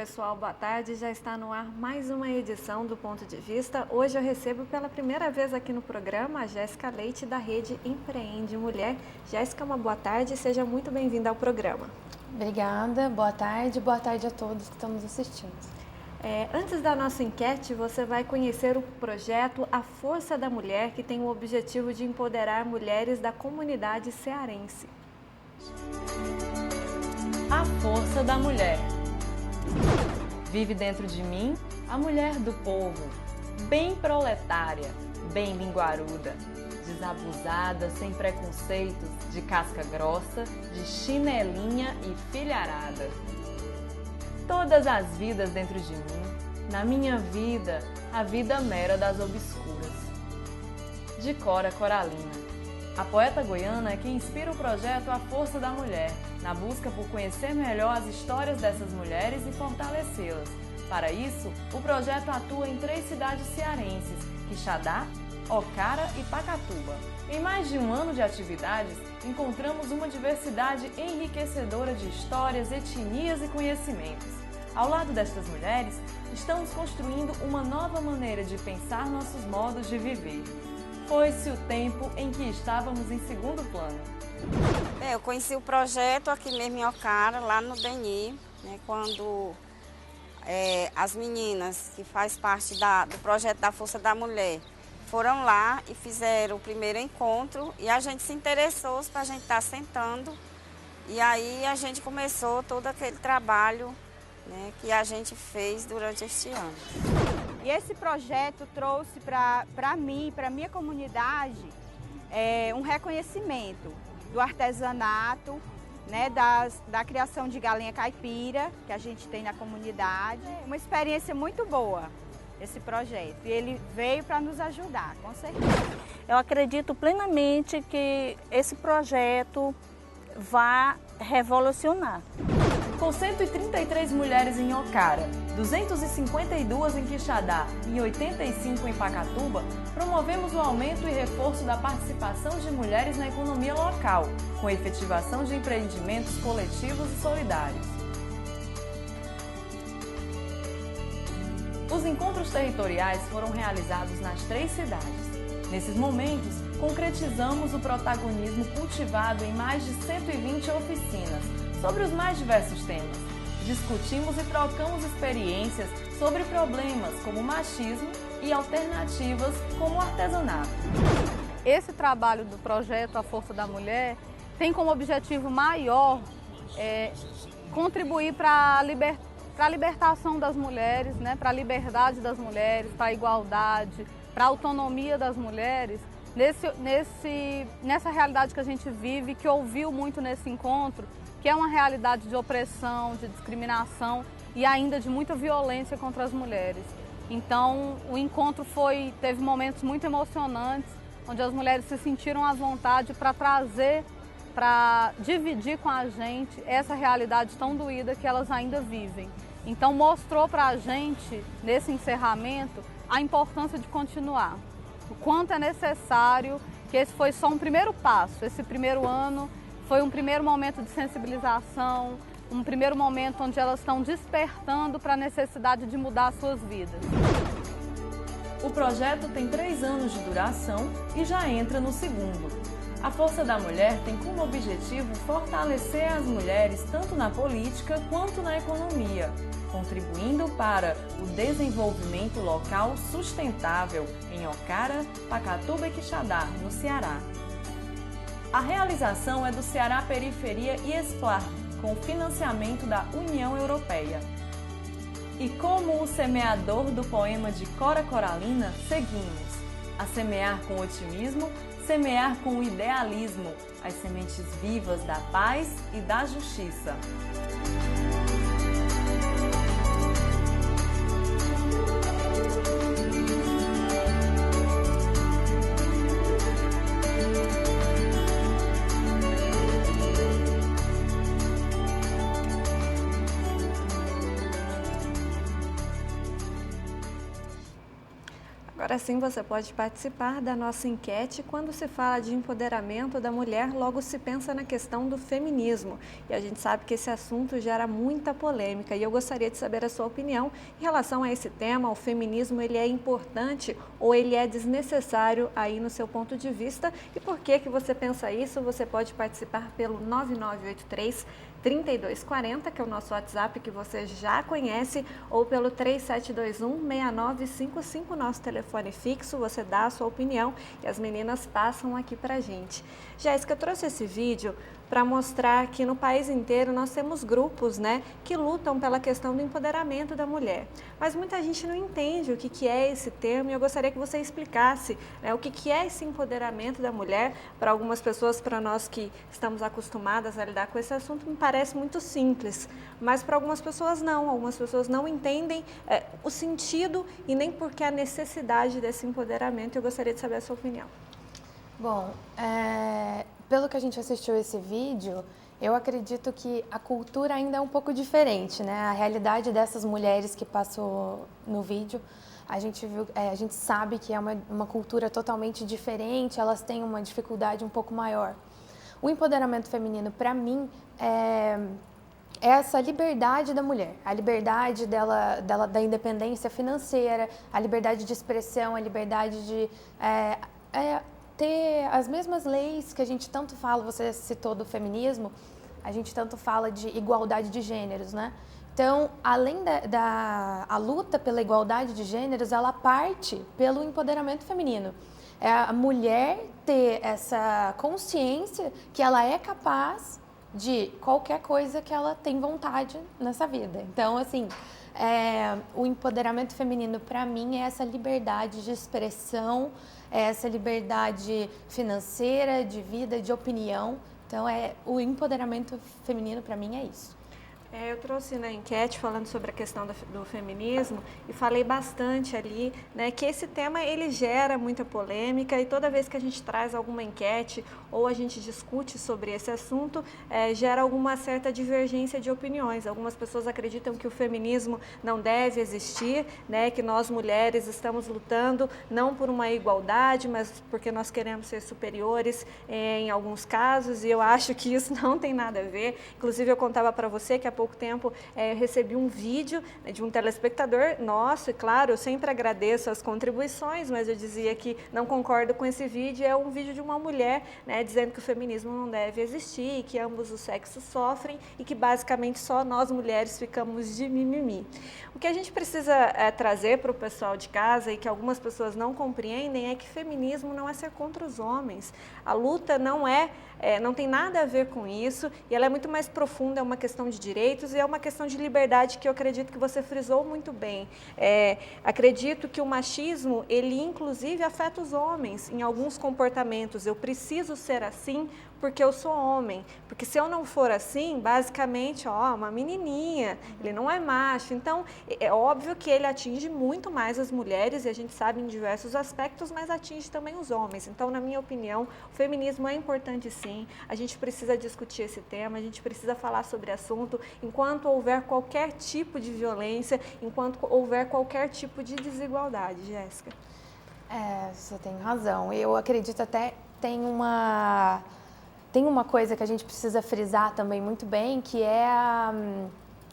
pessoal, boa tarde. Já está no ar mais uma edição do Ponto de Vista. Hoje eu recebo pela primeira vez aqui no programa a Jéssica Leite, da rede Empreende Mulher. Jéssica, uma boa tarde e seja muito bem-vinda ao programa. Obrigada, boa tarde a todos que estão nos assistindo. Antes da nossa enquete, você vai conhecer o projeto A Força da Mulher, que tem o objetivo de empoderar mulheres da comunidade cearense. A Força da Mulher. Vive dentro de mim a mulher do povo, bem proletária, bem linguaruda, desabusada, sem preconceitos, de casca grossa, de chinelinha e filharada. Todas as vidas dentro de mim, na minha vida, a vida mera das obscuras. De Cora Coralina. A poeta goiana é quem inspira o projeto A Força da Mulher, na busca por conhecer melhor as histórias dessas mulheres e fortalecê-las. Para isso, o projeto atua em 3 cidades cearenses, Quixadá, Ocara e Pacatuba. Em mais de um ano de atividades, encontramos uma diversidade enriquecedora de histórias, etnias e conhecimentos. Ao lado destas mulheres, estamos construindo uma nova maneira de pensar nossos modos de viver. Foi-se o tempo em que estávamos em segundo plano. Eu conheci o projeto aqui mesmo em Ocara, lá no DENI, quando as meninas que faz parte do projeto da Força da Mulher foram lá e fizeram o primeiro encontro e a gente se interessou para a gente estar sentando e aí a gente começou todo aquele trabalho que a gente fez durante este ano. E esse projeto trouxe para mim, para a minha comunidade, um reconhecimento do artesanato, da criação de galinha caipira, que a gente tem na comunidade. Uma experiência muito boa, esse projeto. E ele veio para nos ajudar, com certeza. Eu acredito plenamente que esse projeto vai revolucionar. Com 133 mulheres em Ocara, 252 em Quixadá e 85 em Pacatuba, promovemos o aumento e reforço da participação de mulheres na economia local, com efetivação de empreendimentos coletivos e solidários. Os encontros territoriais foram realizados nas 3 cidades. Nesses momentos, concretizamos o protagonismo cultivado em mais de 120 oficinas, sobre os mais diversos temas. Discutimos e trocamos experiências sobre problemas como machismo e alternativas como o artesanato. Esse trabalho do projeto A Força da Mulher tem como objetivo maior contribuir para a libertação das mulheres, para a liberdade das mulheres, para a igualdade, para a autonomia das mulheres, nessa realidade que a gente vive, que ouviu muito nesse encontro, que é uma realidade de opressão, de discriminação e ainda de muita violência contra as mulheres. Então, o encontro teve momentos muito emocionantes, onde as mulheres se sentiram à vontade para trazer, para dividir com a gente essa realidade tão doída que elas ainda vivem. Então, mostrou para a gente, nesse encerramento, a importância de continuar. O quanto é necessário, que esse foi só um primeiro passo, esse primeiro ano foi um primeiro momento de sensibilização, um primeiro momento onde elas estão despertando para a necessidade de mudar suas vidas. O projeto tem 3 anos de duração e já entra no segundo. A Força da Mulher tem como objetivo fortalecer as mulheres tanto na política quanto na economia, contribuindo para o desenvolvimento local sustentável em Ocara, Pacatuba e Quixadá, no Ceará. A realização é do Ceará Periferia e Esplar, com financiamento da União Europeia. E como o semeador do poema de Cora Coralina, seguimos a semear com otimismo, semear com idealismo, as sementes vivas da paz e da justiça. Agora sim, você pode participar da nossa enquete. Quando se fala de empoderamento da mulher, logo se pensa na questão do feminismo. E a gente sabe que esse assunto gera muita polêmica. E eu gostaria de saber a sua opinião em relação a esse tema. O feminismo, ele é importante ou ele é desnecessário aí no seu ponto de vista? E por que você pensa isso? Você pode participar pelo 9983-3240, que é o nosso WhatsApp que você já conhece, ou pelo 3721-6955, nosso telefone fixo. Você dá a sua opinião e as meninas passam aqui pra gente. Jéssica, eu trouxe esse vídeo para mostrar que no país inteiro nós temos grupos, né, que lutam pela questão do empoderamento da mulher. Mas muita gente não entende o que é esse termo e eu gostaria que você explicasse, né, o que é esse empoderamento da mulher. Para algumas pessoas, para nós que estamos acostumadas a lidar com esse assunto, me parece muito simples, mas para algumas pessoas não. Algumas pessoas não entendem o sentido e nem porque a necessidade desse empoderamento. Eu gostaria de saber a sua opinião. Bom, pelo que a gente assistiu esse vídeo, eu acredito que a cultura ainda é um pouco diferente, né? A realidade dessas mulheres que passou no vídeo, a gente sabe que é uma cultura totalmente diferente, elas têm uma dificuldade um pouco maior. O empoderamento feminino, para mim, é essa liberdade da mulher, a liberdade dela da independência financeira, a liberdade de expressão, a liberdade de ter as mesmas leis que a gente tanto fala. Você citou do feminismo, a gente tanto fala de igualdade de gêneros, né? Então, além a luta pela igualdade de gêneros, ela parte pelo empoderamento feminino. É a mulher ter essa consciência que ela é capaz de qualquer coisa que ela tem vontade nessa vida. Então, assim, o empoderamento feminino, para mim, é essa liberdade de expressão, é essa liberdade financeira, de vida, de opinião. Então, o empoderamento feminino, para mim, é isso. Eu trouxe na enquete falando sobre a questão do feminismo e falei bastante ali, né, que esse tema ele gera muita polêmica e toda vez que a gente traz alguma enquete ou a gente discute sobre esse assunto, gera alguma certa divergência de opiniões. Algumas pessoas acreditam que o feminismo não deve existir, né, que nós mulheres estamos lutando não por uma igualdade, mas porque nós queremos ser superiores em alguns casos, e eu acho que isso não tem nada a ver. Inclusive, eu contava para você que há pouco tempo recebi um vídeo de um telespectador nosso, e claro, eu sempre agradeço as contribuições, mas eu dizia que não concordo com esse vídeo. É um vídeo de uma mulher, né, dizendo que o feminismo não deve existir, que ambos os sexos sofrem e que basicamente só nós mulheres ficamos de mimimi. O que a gente precisa trazer para o pessoal de casa e que algumas pessoas não compreendem é que feminismo não é ser contra os homens. A luta não tem nada a ver com isso e ela é muito mais profunda, é uma questão de direitos e é uma questão de liberdade que eu acredito que você frisou muito bem. Acredito que o machismo, ele inclusive afeta os homens em alguns comportamentos. Eu preciso ser assim porque eu sou homem, porque se eu não for assim, basicamente, uma menininha, ele não é macho. Então, é óbvio que ele atinge muito mais as mulheres, e a gente sabe em diversos aspectos, mas atinge também os homens. Então, na minha opinião, o feminismo é importante sim, a gente precisa discutir esse tema, a gente precisa falar sobre o assunto, enquanto houver qualquer tipo de violência, enquanto houver qualquer tipo de desigualdade. Jéssica. Você tem razão. Eu acredito até tem uma coisa que a gente precisa frisar também muito bem, que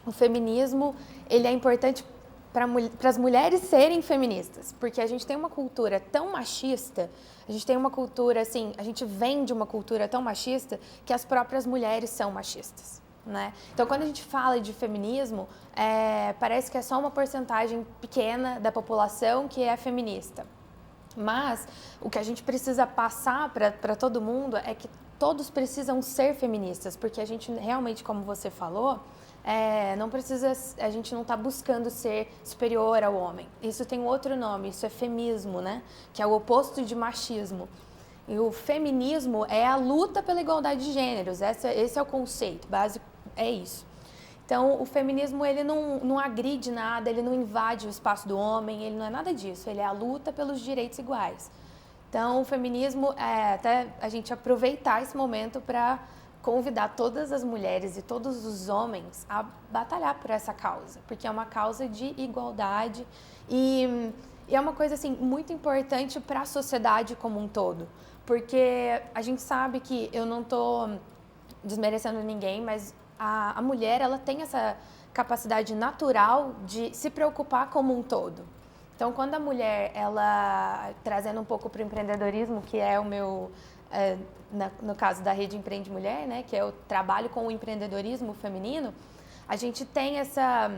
o feminismo, ele é importante para as mulheres serem feministas, porque a gente tem uma cultura tão machista, a gente tem uma cultura assim, a gente vem de uma cultura tão machista que as próprias mulheres são machistas, né? Então, quando a gente fala de feminismo, parece que é só uma porcentagem pequena da população que é feminista. Mas o que a gente precisa passar para todo mundo é que todos precisam ser feministas, porque a gente realmente, como você falou, a gente não está buscando ser superior ao homem. Isso tem outro nome, isso é feminismo, né? Que é o oposto de machismo. E o feminismo é a luta pela igualdade de gêneros, esse é o conceito básico, é isso. Então, o feminismo, ele não agride nada, ele não invade o espaço do homem, ele não é nada disso, ele é a luta pelos direitos iguais. Então, o feminismo até a gente aproveitar esse momento para convidar todas as mulheres e todos os homens a batalhar por essa causa, porque é uma causa de igualdade e E é uma coisa assim muito importante para a sociedade como um todo, porque a gente sabe que, eu não estou desmerecendo ninguém, mas a mulher, ela tem essa capacidade natural de se preocupar como um todo. Então, quando a mulher, ela, trazendo um pouco para o empreendedorismo, que é o meu, no caso da Rede Empreende Mulher, né, que é o trabalho com o empreendedorismo feminino, a gente tem essa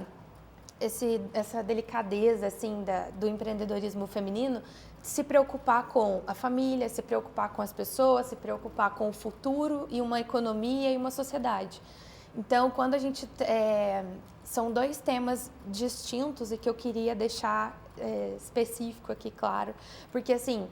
delicadeza assim, do empreendedorismo feminino, de se preocupar com a família, se preocupar com as pessoas, se preocupar com o futuro e uma economia e uma sociedade. Então, quando a gente... são dois temas distintos e que eu queria deixar específico aqui, claro, porque assim,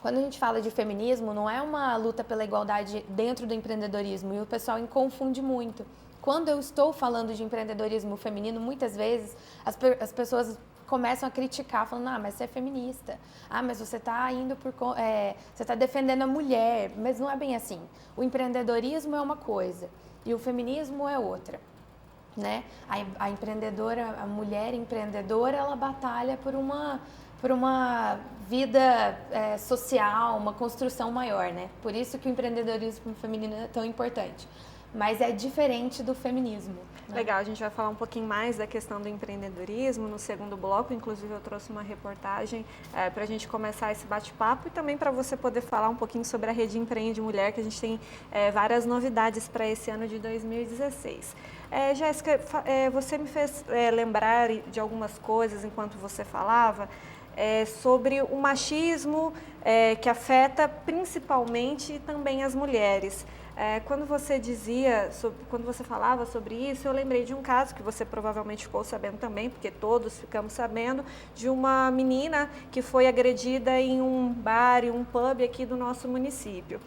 quando a gente fala de feminismo, não é uma luta pela igualdade dentro do empreendedorismo, e o pessoal confunde muito. Quando eu estou falando de empreendedorismo feminino, muitas vezes as pessoas começam a criticar, falando, mas você é feminista, mas você está indo você está defendendo a mulher, mas não é bem assim. O empreendedorismo é uma coisa e o feminismo é outra, né? A empreendedora, a mulher empreendedora, ela batalha por uma vida social, uma construção maior, né? Por isso que o empreendedorismo feminino é tão importante. Mas é diferente do feminismo. Né? Legal, a gente vai falar um pouquinho mais da questão do empreendedorismo no segundo bloco. Inclusive, eu trouxe uma reportagem para a gente começar esse bate-papo e também para você poder falar um pouquinho sobre a Rede Empreende Mulher, que a gente tem várias novidades para esse ano de 2016. Jéssica, você me fez lembrar de algumas coisas enquanto você falava sobre o machismo que afeta principalmente também as mulheres. Quando você falava sobre isso, eu lembrei de um caso que você provavelmente ficou sabendo também, porque todos ficamos sabendo, de uma menina que foi agredida em um bar, em um pub aqui do nosso município.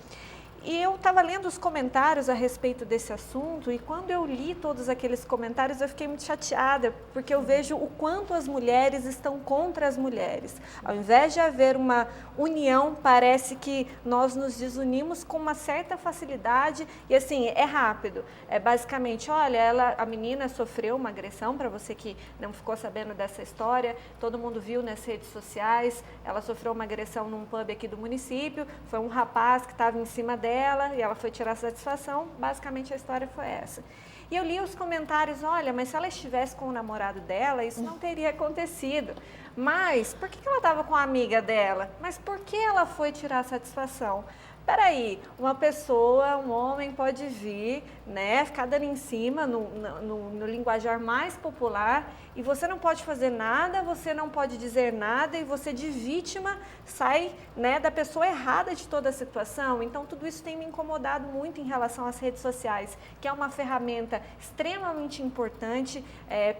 E eu estava lendo os comentários a respeito desse assunto e quando eu li todos aqueles comentários eu fiquei muito chateada, porque eu vejo o quanto as mulheres estão contra as mulheres. Ao invés de haver uma união, parece que nós nos desunimos com uma certa facilidade e assim, é rápido. Basicamente, olha, a menina sofreu uma agressão, para você que não ficou sabendo dessa história, todo mundo viu nas redes sociais, ela sofreu uma agressão num pub aqui do município, foi um rapaz que estava em cima dela, e ela foi tirar satisfação, basicamente a história foi essa. E eu li os comentários, olha, mas se ela estivesse com o namorado dela, isso não teria acontecido. Mas, por que ela estava com a amiga dela? Mas por que ela foi tirar satisfação? Peraí, uma pessoa, um homem pode vir, né, ficar dando em cima no linguajar mais popular e você não pode fazer nada, você não pode dizer nada e você de vítima sai, né, da pessoa errada de toda a situação. Então tudo isso tem me incomodado muito em relação às redes sociais, que é uma ferramenta extremamente importante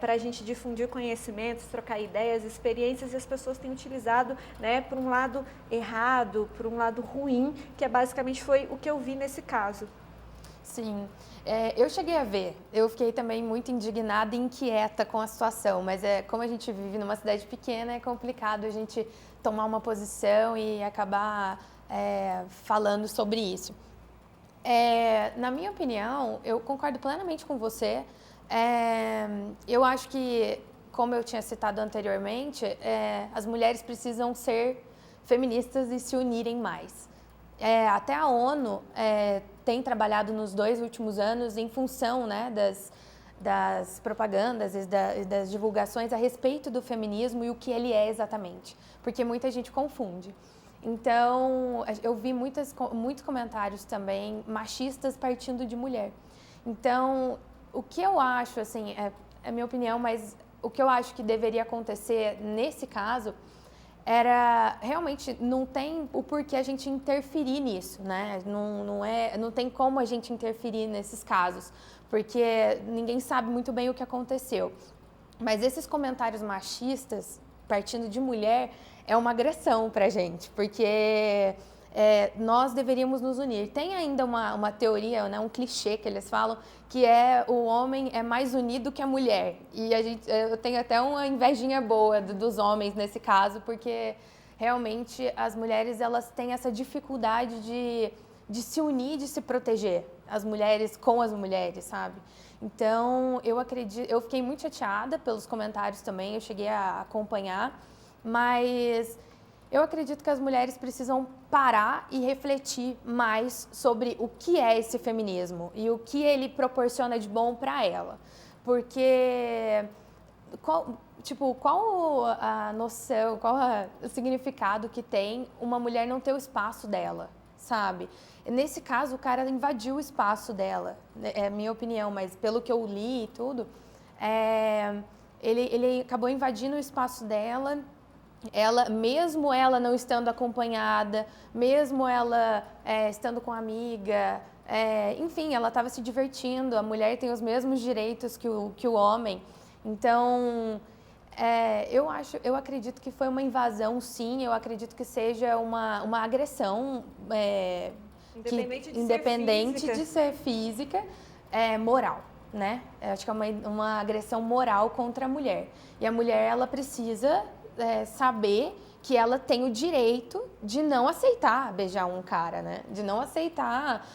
para a gente difundir conhecimentos, trocar ideias, experiências, e as pessoas têm utilizado, né, por um lado errado, por um lado ruim, que basicamente foi o que eu vi nesse caso. Sim, eu cheguei a ver, eu fiquei também muito indignada e inquieta com a situação, mas como a gente vive numa cidade pequena, é complicado a gente tomar uma posição e acabar falando sobre isso. Na minha opinião, eu concordo plenamente com você, eu acho que, como eu tinha citado anteriormente, as mulheres precisam ser feministas e se unirem mais. Até a ONU tem trabalhado nos 2 últimos anos em função, né, das propagandas e das divulgações a respeito do feminismo e o que ele é exatamente, porque muita gente confunde. Então, eu vi muitos comentários também machistas partindo de mulher. Então, o que eu acho, assim, é minha opinião, mas o que eu acho que deveria acontecer nesse caso era realmente, não tem o porquê a gente interferir nisso, né? Não tem como a gente interferir nesses casos, porque ninguém sabe muito bem o que aconteceu. Mas esses comentários machistas, partindo de mulher, é uma agressão pra gente, porque nós deveríamos nos unir. Tem ainda uma teoria, né, um clichê que eles falam, que o homem é mais unido que a mulher. E eu tenho até uma invejinha boa dos homens nesse caso, porque realmente as mulheres, elas têm essa dificuldade de se unir, de se proteger, as mulheres com as mulheres, sabe? Então, eu fiquei muito chateada pelos comentários também, eu cheguei a acompanhar. Mas eu acredito que as mulheres precisam parar e refletir mais sobre o que é esse feminismo e o que ele proporciona de bom para ela. Porque qual a noção, o significado que tem uma mulher não ter o espaço dela, sabe? Nesse caso, o cara invadiu o espaço dela, é a minha opinião, mas pelo que eu li e tudo, ele acabou invadindo o espaço dela. Mesmo ela não estando acompanhada, mesmo ela estando com amiga, enfim, ela estava se divertindo. A mulher tem os mesmos direitos que o homem. Então, eu acredito que foi uma invasão, sim. Eu acredito que seja uma agressão, independente de ser física, moral, né? Eu acho que é uma agressão moral contra a mulher. E a mulher, ela precisa saber que ela tem o direito de não aceitar beijar um cara, né? De não aceitar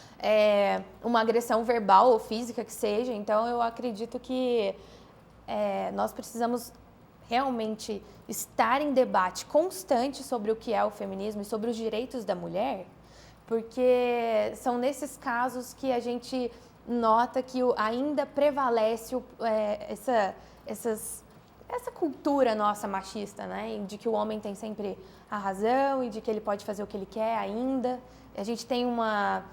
uma agressão verbal ou física que seja. Então, eu acredito que nós precisamos realmente estar em debate constante sobre o que é o feminismo e sobre os direitos da mulher, porque são nesses casos que a gente nota que ainda prevalece essa cultura nossa machista, né? De que o homem tem sempre a razão e de que ele pode fazer o que ele quer ainda. A gente tem uma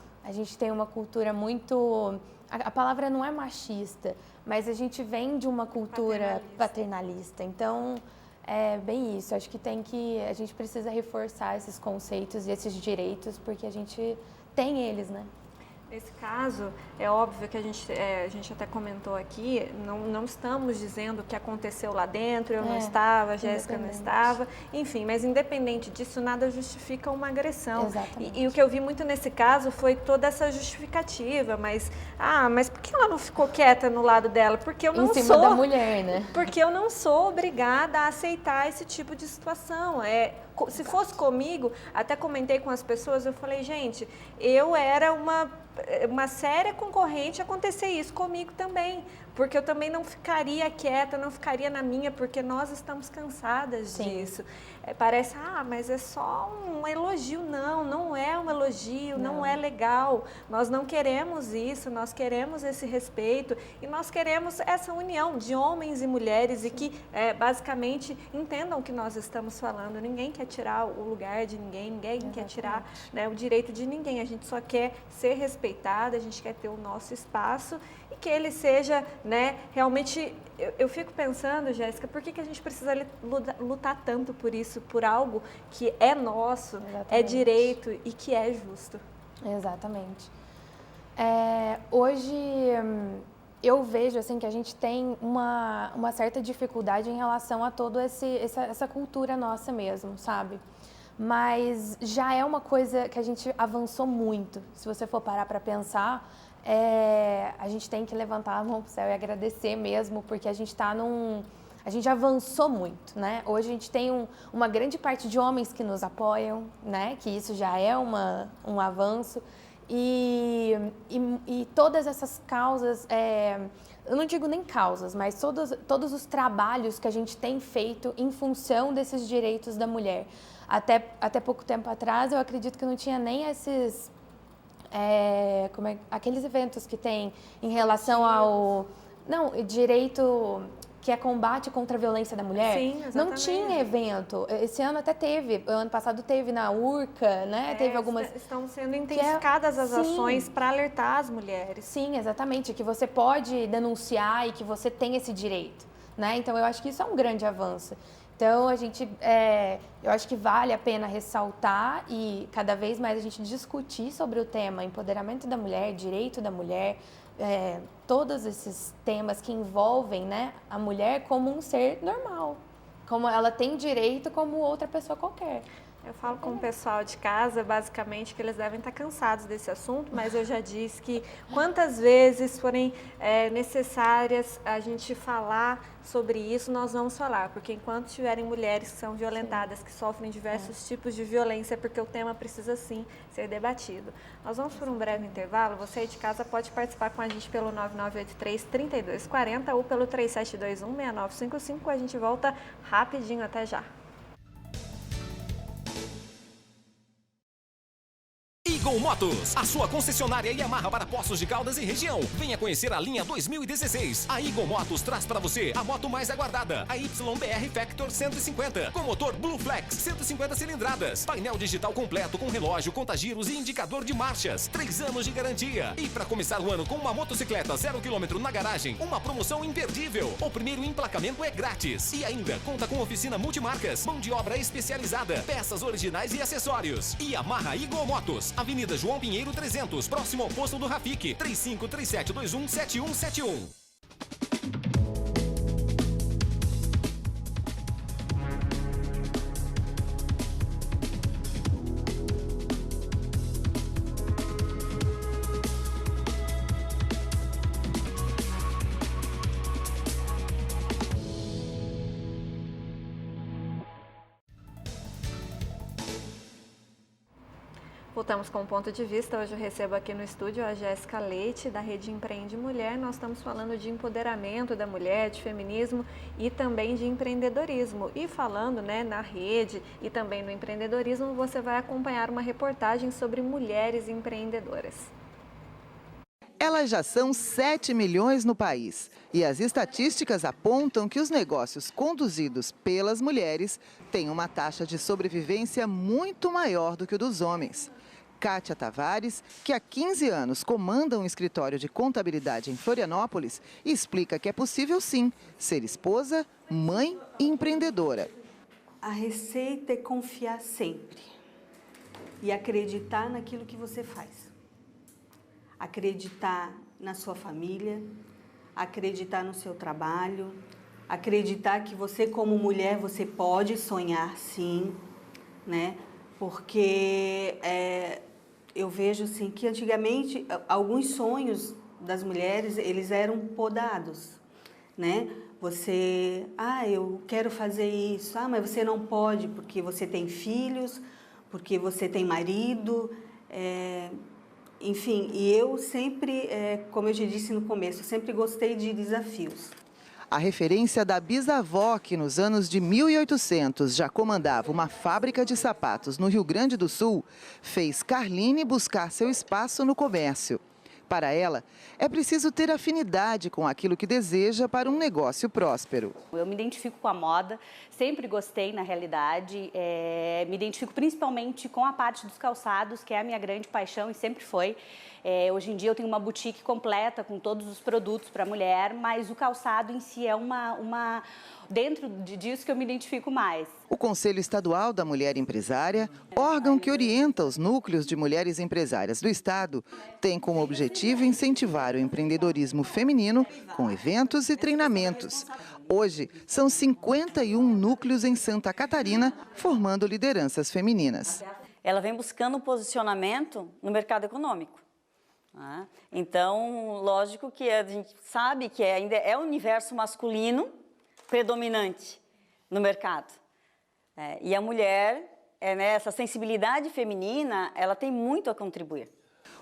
cultura muito... A palavra não é machista, mas a gente vem de uma cultura paternalista. Então, é bem isso. Acho que a gente precisa reforçar esses conceitos e esses direitos, porque a gente tem eles, né? Nesse caso, é óbvio que a gente até comentou aqui, não estamos dizendo o que aconteceu lá dentro, eu não estava, a Jéssica não estava, enfim, mas independente disso, nada justifica uma agressão. E o que eu vi muito nesse caso foi toda essa justificativa, mas por que ela não ficou quieta no lado dela? Porque eu não sou... Em cima da mulher, né? Porque eu não sou obrigada a aceitar esse tipo de situação. Se fosse comigo, até comentei com as pessoas, eu falei, gente, eu era uma séria concorrente, acontecer isso comigo também, porque eu também não ficaria quieta, não ficaria na minha, porque nós estamos cansadas disso. Parece, mas é só um elogio. Não é um elogio, não é legal. Nós não queremos isso, nós queremos esse respeito e nós queremos essa união de homens e mulheres e que basicamente entendam o que nós estamos falando. Ninguém quer tirar o lugar de ninguém quer tirar, né, o direito de ninguém. A gente só quer ser respeitada, a gente quer ter o nosso espaço e que ele seja, né, realmente... Eu fico pensando, Jéssica, por que a gente precisa lutar tanto por isso, por algo que é nosso, é direito e que é justo? Exatamente. Hoje eu vejo assim, que a gente tem uma certa dificuldade em relação a toda essa cultura nossa mesmo, sabe? Mas já é uma coisa que a gente avançou muito. Se você for parar para pensar, a gente tem que levantar a mão pro céu e agradecer mesmo, porque a gente a gente avançou muito, né? Hoje a gente tem uma grande parte de homens que nos apoiam, né? Que isso já é um avanço. E todas essas causas, eu não digo nem causas, mas todos os trabalhos que a gente tem feito em função desses direitos da mulher. Até pouco tempo atrás, eu acredito que não tinha nem esses... aqueles eventos que tem em relação ao... Não, direito... que é combate contra a violência da mulher. Sim, exatamente. Não tinha evento. Esse ano até teve. O ano passado teve na URCA, né? Teve algumas... Estão sendo intensificadas as ações para alertar as mulheres. Sim, exatamente. Que você pode denunciar e que você tem esse direito, né? Então, eu acho que isso é um grande avanço. Então, eu acho que vale a pena ressaltar e cada vez mais a gente discutir sobre o tema empoderamento da mulher, direito da mulher, todos esses temas que envolvem, né, a mulher como um ser normal, como ela tem direito como outra pessoa qualquer. Eu falo com o pessoal de casa, basicamente, que eles devem estar cansados desse assunto, mas eu já disse que quantas vezes forem necessárias a gente falar sobre isso, nós vamos falar, porque enquanto tiverem mulheres que são violentadas, que sofrem diversos tipos de violência, porque o tema precisa sim ser debatido. Nós vamos por um breve intervalo, você aí de casa pode participar com a gente pelo 9983-3240 ou pelo 3721-6955, a gente volta rapidinho, até já. Eagle Motos, a sua concessionária Yamaha para Poços de Caldas e região. Venha conhecer a linha 2016. A Eagle Motos traz para você a moto mais aguardada, a YBR Factor 150, com motor Blue Flex, 150 cilindradas, painel digital completo com relógio, contagiros e indicador de marchas, 3 anos de garantia. E para começar o ano com uma motocicleta 0 km na garagem, uma promoção imperdível. O primeiro emplacamento é grátis. E ainda conta com oficina multimarcas, mão de obra especializada, peças originais e acessórios. Yamaha Eagle Motos, Avenida João Pinheiro 300, próximo ao posto do Rafik, 3537217171. Voltamos com o Ponto de Vista. Hoje eu recebo aqui no estúdio a Jéssica Leite, da Rede Empreende Mulher. Nós estamos falando de empoderamento da mulher, de feminismo e também de empreendedorismo. E falando, né, na rede e também no empreendedorismo, você vai acompanhar uma reportagem sobre mulheres empreendedoras. Elas já são 7 milhões no país e as estatísticas apontam que os negócios conduzidos pelas mulheres têm uma taxa de sobrevivência muito maior do que o dos homens. Kátia Tavares, que há 15 anos comanda um escritório de contabilidade em Florianópolis, explica que é possível sim ser esposa, mãe e empreendedora. A receita é confiar sempre e acreditar naquilo que você faz. Acreditar na sua família, acreditar no seu trabalho, acreditar que você como mulher você pode sonhar sim, né? Porque eu vejo assim que antigamente alguns sonhos das mulheres eles eram podados, né? Você, eu quero fazer isso, mas você não pode porque você tem filhos, porque você tem marido, enfim, e eu sempre, como eu já disse no começo, eu sempre gostei de desafios. A referência da bisavó, que nos anos de 1800 já comandava uma fábrica de sapatos no Rio Grande do Sul, fez Carline buscar seu espaço no comércio. Para ela, é preciso ter afinidade com aquilo que deseja para um negócio próspero. Eu me identifico com a moda, sempre gostei na realidade, me identifico principalmente com a parte dos calçados, que é a minha grande paixão e sempre foi. Hoje em dia eu tenho uma boutique completa com todos os produtos para mulher, mas o calçado em si é dentro disso que eu me identifico mais. O Conselho Estadual da Mulher Empresária, órgão que orienta os núcleos de mulheres empresárias do Estado, tem como objetivo incentivar o empreendedorismo feminino com eventos e treinamentos. Hoje, são 51 núcleos em Santa Catarina, formando lideranças femininas. Ela vem buscando um posicionamento no mercado econômico. Então, lógico que a gente sabe que ainda é o universo masculino predominante no mercado. E a mulher, essa sensibilidade feminina, ela tem muito a contribuir.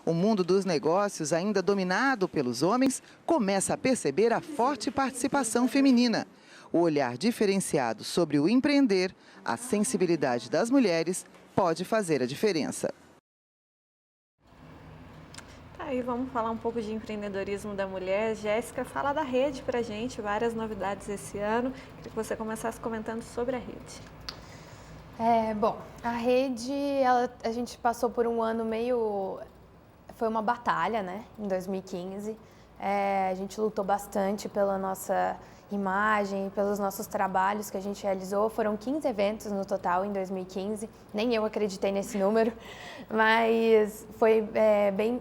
O mundo dos negócios, ainda dominado pelos homens, começa a perceber a forte participação feminina. O olhar diferenciado sobre o empreender, a sensibilidade das mulheres, pode fazer a diferença. Aí vamos falar um pouco de empreendedorismo da mulher. Jéssica, fala da rede pra gente, várias novidades esse ano. Queria que você começasse comentando sobre a rede. Bom, a rede, a gente passou por um ano foi uma batalha, né, em 2015. A gente lutou bastante pela nossa imagem, pelos nossos trabalhos que a gente realizou. Foram 15 eventos no total em 2015, nem eu acreditei nesse número, mas foi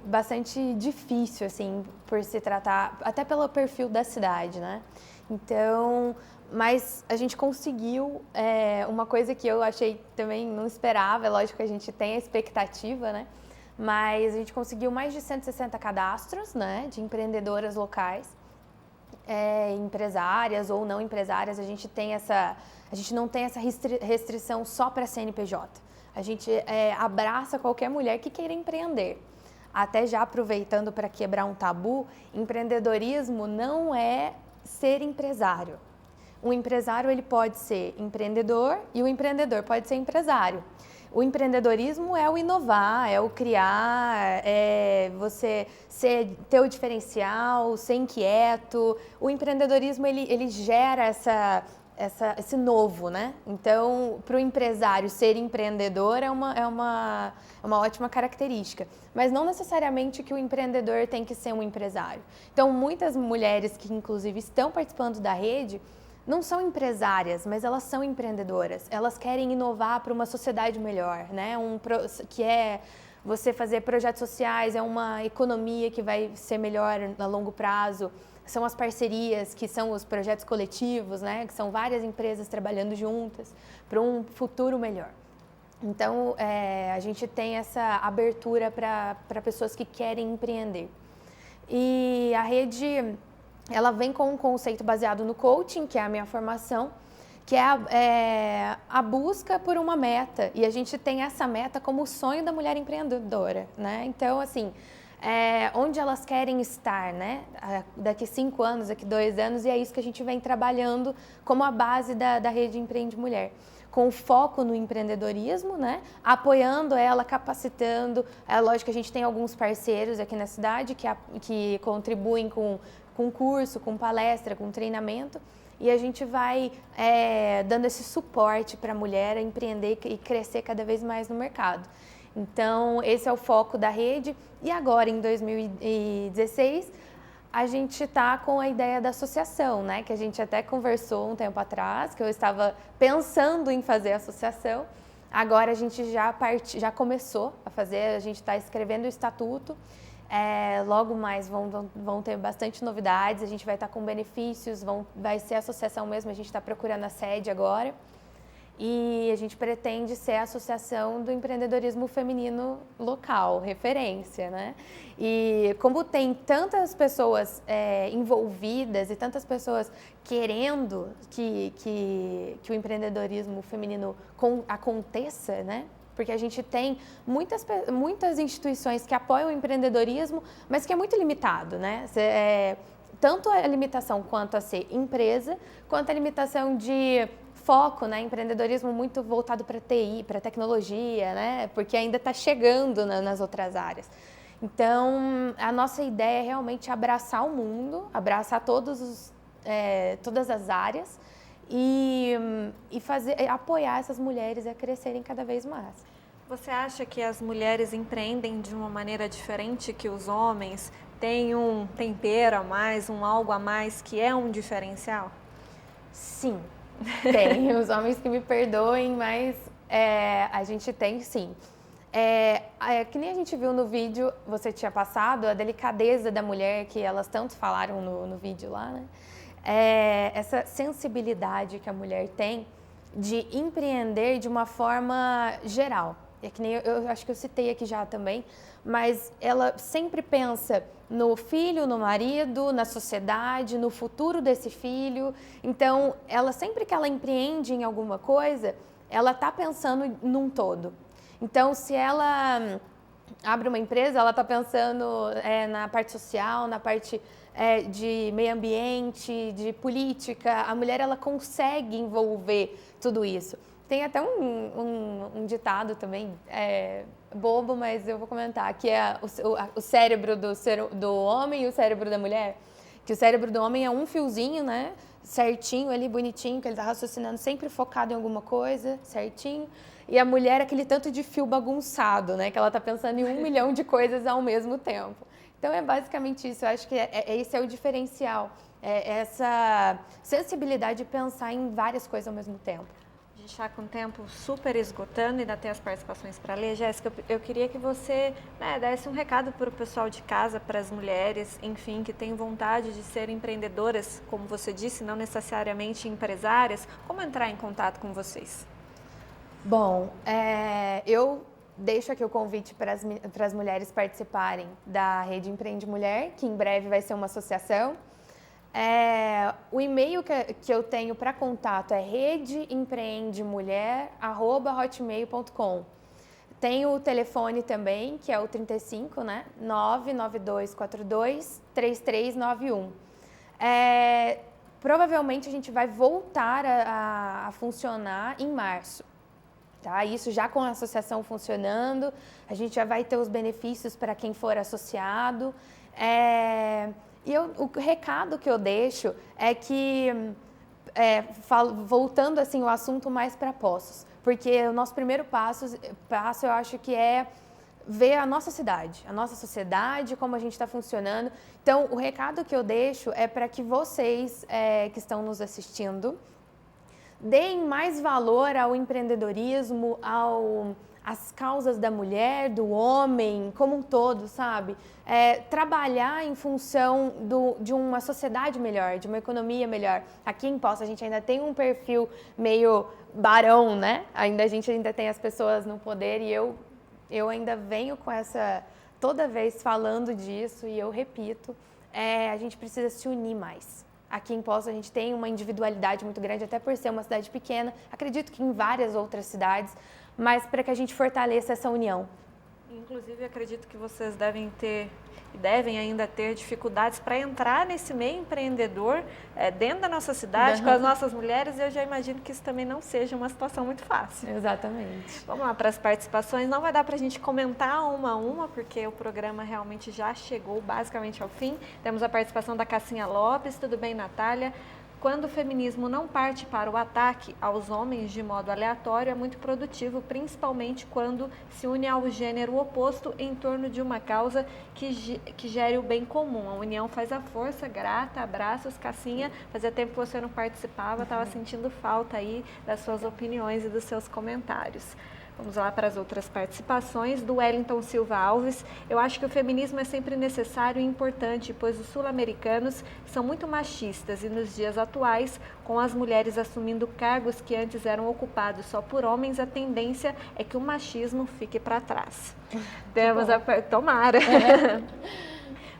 bastante difícil, assim, por se tratar, até pelo perfil da cidade, né? Então, mas a gente conseguiu uma coisa que eu achei também não esperava, é lógico que a gente tem a expectativa, né? Mas a gente conseguiu mais de 160 cadastros, né, de empreendedoras locais, empresárias ou não empresárias. A gente não tem essa restrição só para CNPJ. A gente abraça qualquer mulher que queira empreender. Até já aproveitando para quebrar um tabu, empreendedorismo não é ser empresário. O empresário ele pode ser empreendedor e o empreendedor pode ser empresário. O empreendedorismo é o inovar, é o criar, é você ter o diferencial, ser inquieto. O empreendedorismo, ele gera esse novo, né? Então, para o empresário ser empreendedor é uma ótima característica. Mas não necessariamente que o empreendedor tem que ser um empresário. Então, muitas mulheres que, inclusive, estão participando da rede não são empresárias, mas elas são empreendedoras. Elas querem inovar para uma sociedade melhor, né? Que é você fazer projetos sociais, é uma economia que vai ser melhor a longo prazo. São as parcerias, que são os projetos coletivos, né? Que são várias empresas trabalhando juntas para um futuro melhor. Então, a gente tem essa abertura para pessoas que querem empreender. E a rede, ela vem com um conceito baseado no coaching, que é a minha formação, que é a busca por uma meta. E a gente tem essa meta como o sonho da mulher empreendedora, né? Então, assim, onde elas querem estar, né? Daqui 5 anos, daqui 2 anos, e é isso que a gente vem trabalhando como a base da Rede Empreende Mulher. Com foco no empreendedorismo, né? Apoiando ela, capacitando. É lógico que a gente tem alguns parceiros aqui na cidade que contribuem com curso, com palestra, com treinamento. E a gente vai dando esse suporte para a mulher a empreender e crescer cada vez mais no mercado. Então, esse é o foco da rede. E agora, em 2016, a gente está com a ideia da associação, né? Que a gente até conversou um tempo atrás, que eu estava pensando em fazer a associação. Agora a gente já começou a fazer, a gente está escrevendo o estatuto. Logo mais vão ter bastante novidades, a gente vai estar com benefícios, vai ser a associação mesmo, a gente está procurando a sede agora. E a gente pretende ser a associação do empreendedorismo feminino local, referência, né? E como tem tantas pessoas envolvidas e tantas pessoas querendo que o empreendedorismo feminino aconteça, né? Porque a gente tem muitas instituições que apoiam o empreendedorismo, mas que é muito limitado, né? Tanto a limitação quanto a ser empresa, quanto a limitação de foco, né, empreendedorismo muito voltado para TI, para tecnologia, né, porque ainda está chegando nas outras áreas. Então, a nossa ideia é realmente abraçar o mundo, abraçar todas as áreas e apoiar essas mulheres a crescerem cada vez mais. Você acha que as mulheres empreendem de uma maneira diferente que os homens? Tem um tempero a mais, um algo a mais que é um diferencial? Sim. Tem, os homens que me perdoem, mas a gente tem sim. Que nem a gente viu no vídeo, você tinha passado, a delicadeza da mulher, que elas tanto falaram no vídeo lá, né? Essa sensibilidade que a mulher tem de empreender de uma forma geral. Que nem eu acho que eu citei aqui já também, mas ela sempre pensa no filho, no marido, na sociedade, no futuro desse filho. Então, sempre que ela empreende em alguma coisa, ela está pensando num todo. Então, se ela abre uma empresa, ela está pensando na parte social, na parte de meio ambiente, de política. A mulher, ela consegue envolver tudo isso. Tem até um ditado também, bobo, mas eu vou comentar, que é o cérebro do homem e o cérebro da mulher. Que o cérebro do homem é um fiozinho, né? Certinho ali, bonitinho, que ele está raciocinando, sempre focado em alguma coisa, certinho. E a mulher é aquele tanto de fio bagunçado, né? Que ela está pensando em 1 milhão de coisas ao mesmo tempo. Então, é basicamente isso. Eu acho que esse é o diferencial. Essa sensibilidade de pensar em várias coisas ao mesmo tempo. A gente está com o tempo super esgotando e ainda tem as participações para ler. Jéssica, eu queria que você desse um recado para o pessoal de casa, para as mulheres, enfim, que têm vontade de ser empreendedoras, como você disse, não necessariamente empresárias. Como entrar em contato com vocês? Bom, eu deixo aqui o convite para as mulheres participarem da Rede Empreende Mulher, que em breve vai ser uma associação. O e-mail que eu tenho para contato é redeempreendemulher@hotmail.com. Tem o telefone também, que é o 35, né? 992423391. Provavelmente a gente vai voltar a funcionar em março. Tá? Isso já com a associação funcionando, a gente já vai ter os benefícios para quem for associado. O recado que eu deixo é que, voltando assim, o assunto mais para Poços, porque o nosso primeiro passo eu acho que é ver a nossa cidade, a nossa sociedade, como a gente está funcionando. Então, o recado que eu deixo é para que vocês que estão nos assistindo deem mais valor ao empreendedorismo, às causas da mulher, do homem, como um todo, sabe? Trabalhar em função de uma sociedade melhor, de uma economia melhor. Aqui em Poços a gente ainda tem um perfil meio barão, né? A gente ainda tem as pessoas no poder e eu ainda venho com toda vez falando disso e eu repito, a gente precisa se unir mais. Aqui em Poços a gente tem uma individualidade muito grande, até por ser uma cidade pequena, acredito que em várias outras cidades, mas para que a gente fortaleça essa união. Inclusive, acredito que vocês devem ainda ter dificuldades para entrar nesse meio empreendedor dentro da nossa cidade, com as nossas mulheres, e eu já imagino que isso também não seja uma situação muito fácil. Exatamente. Vamos lá para as participações. Não vai dar para a gente comentar uma a uma, porque o programa realmente já chegou basicamente ao fim. Temos a participação da Cassinha Lopes. Tudo bem, Natália? Quando o feminismo não parte para o ataque aos homens de modo aleatório, é muito produtivo, principalmente quando se une ao gênero oposto em torno de uma causa que gere o bem comum. A união faz a força. Grata, abraços, Cassinha. Fazia tempo que você não participava, estava sentindo falta aí das suas opiniões e dos seus comentários. Vamos lá para as outras participações. Do Wellington Silva Alves. Eu acho que o feminismo é sempre necessário e importante, pois os sul-americanos são muito machistas e nos dias atuais, com as mulheres assumindo cargos que antes eram ocupados só por homens, a tendência é que o machismo fique para trás. Temos Tomara.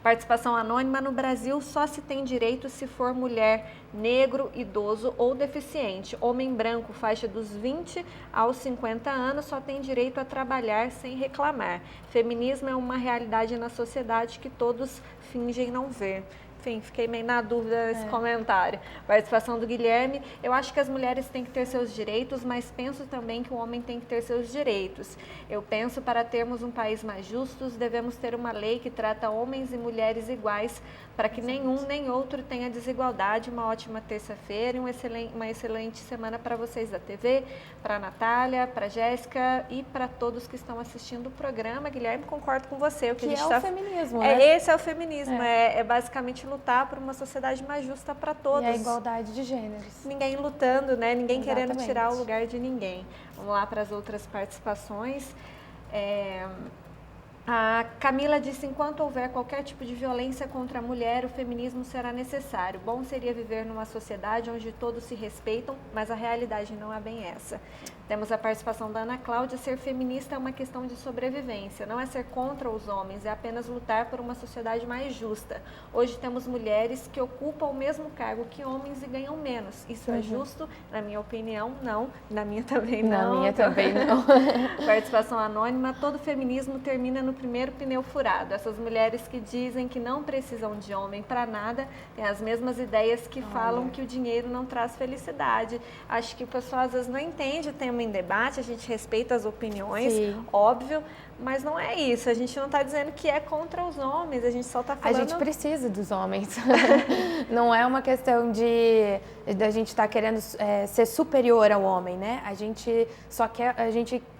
Participação anônima. No Brasil só se tem direito se for mulher, negro, idoso ou deficiente. Homem branco, faixa dos 20 aos 50 anos, só tem direito a trabalhar sem reclamar. Feminismo é uma realidade na sociedade que todos fingem não ver. Enfim, fiquei meio na dúvida nesse comentário. Participação do Guilherme. Eu acho que as mulheres têm que ter seus direitos, mas penso também que o homem tem que ter seus direitos. Eu penso, para termos um país mais justo, devemos ter uma lei que trata homens e mulheres iguais, para que nenhum nem outro tenha desigualdade. Uma ótima terça-feira e uma excelente semana para vocês da TV, para a Natália, para a Jéssica e para todos que estão assistindo o programa. Guilherme, concordo com você. O que é o feminismo, né? Esse é o feminismo, é basicamente lutar por uma sociedade mais justa para todos. E a igualdade de gêneros. Ninguém lutando, né? Ninguém Exatamente. Querendo tirar o lugar de ninguém. Vamos lá para as outras participações. A Camila disse: enquanto houver qualquer tipo de violência contra a mulher, o feminismo será necessário. Bom seria viver numa sociedade onde todos se respeitam, mas a realidade não é bem essa. Temos a participação da Ana Cláudia. Ser feminista é uma questão de sobrevivência, não é ser contra os homens, é apenas lutar por uma sociedade mais justa. Hoje temos mulheres que ocupam o mesmo cargo que homens e ganham menos. Isso é justo? Na minha opinião, não. Na minha também não. Na minha também não. Participação anônima. Todo feminismo termina no primeiro pneu furado. Essas mulheres que dizem que não precisam de homem para nada têm as mesmas ideias que falam que o dinheiro não traz felicidade. Acho que o pessoal às vezes não entende o tema em debate, a gente respeita as opiniões, óbvio, mas não é isso. A gente não está dizendo que é contra os homens, a gente só está falando... A gente precisa dos homens. Não é uma questão de a gente estar querendo ser superior ao homem, né? A gente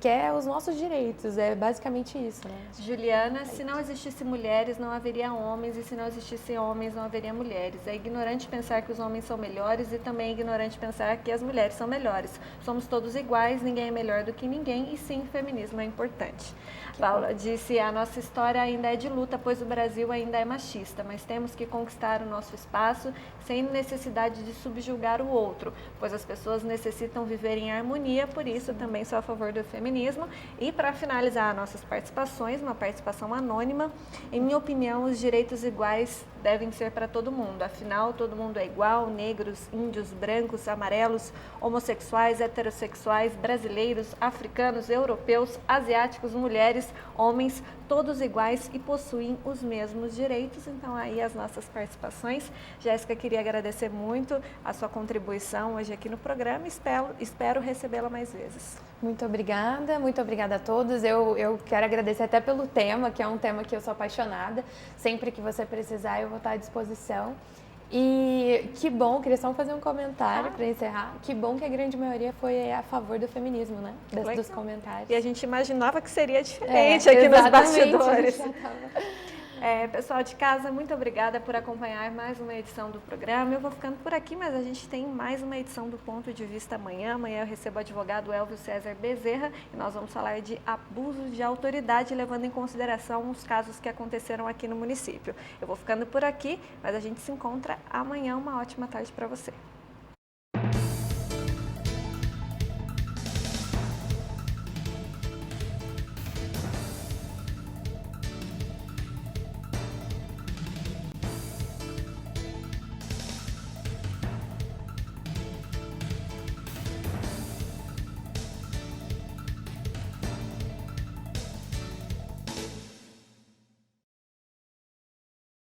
quer os nossos direitos, é basicamente isso, né? Juliana, se não existisse mulheres, não haveria homens, e se não existisse homens, não haveria mulheres. É ignorante pensar que os homens são melhores e também é ignorante pensar que as mulheres são melhores. Somos todos iguais, ninguém é melhor do que ninguém, e sim, o feminismo é importante. Paula disse: a nossa história ainda é de luta, pois o Brasil ainda é machista, mas temos que conquistar o nosso espaço sem necessidade de subjugar o outro, pois as pessoas necessitam viver em harmonia, por isso também sou a favor do feminismo. E para finalizar nossas participações, uma participação anônima: em minha opinião, os direitos iguais devem ser para todo mundo, afinal todo mundo é igual, negros, índios, brancos, amarelos, homossexuais, heterossexuais, brasileiros, africanos, europeus, asiáticos, mulheres, homens, todos iguais e possuem os mesmos direitos. Então aí as nossas participações. Jéssica, queria agradecer muito a sua contribuição hoje aqui no programa, espero recebê-la mais vezes. Muito obrigada a todos. Eu quero agradecer até pelo tema, que é um tema que eu sou apaixonada. Sempre que você precisar, eu vou estar à disposição. E que bom, queria só fazer um comentário para encerrar. Que bom que a grande maioria foi a favor do feminismo, né? Dos comentários. E a gente imaginava que seria diferente aqui nos bastidores. Pessoal de casa, muito obrigada por acompanhar mais uma edição do programa. Eu vou ficando por aqui, mas a gente tem mais uma edição do Ponto de Vista amanhã. Amanhã eu recebo o advogado Elvio César Bezerra e nós vamos falar de abuso de autoridade, levando em consideração os casos que aconteceram aqui no município. Eu vou ficando por aqui, mas a gente se encontra amanhã. Uma ótima tarde para você.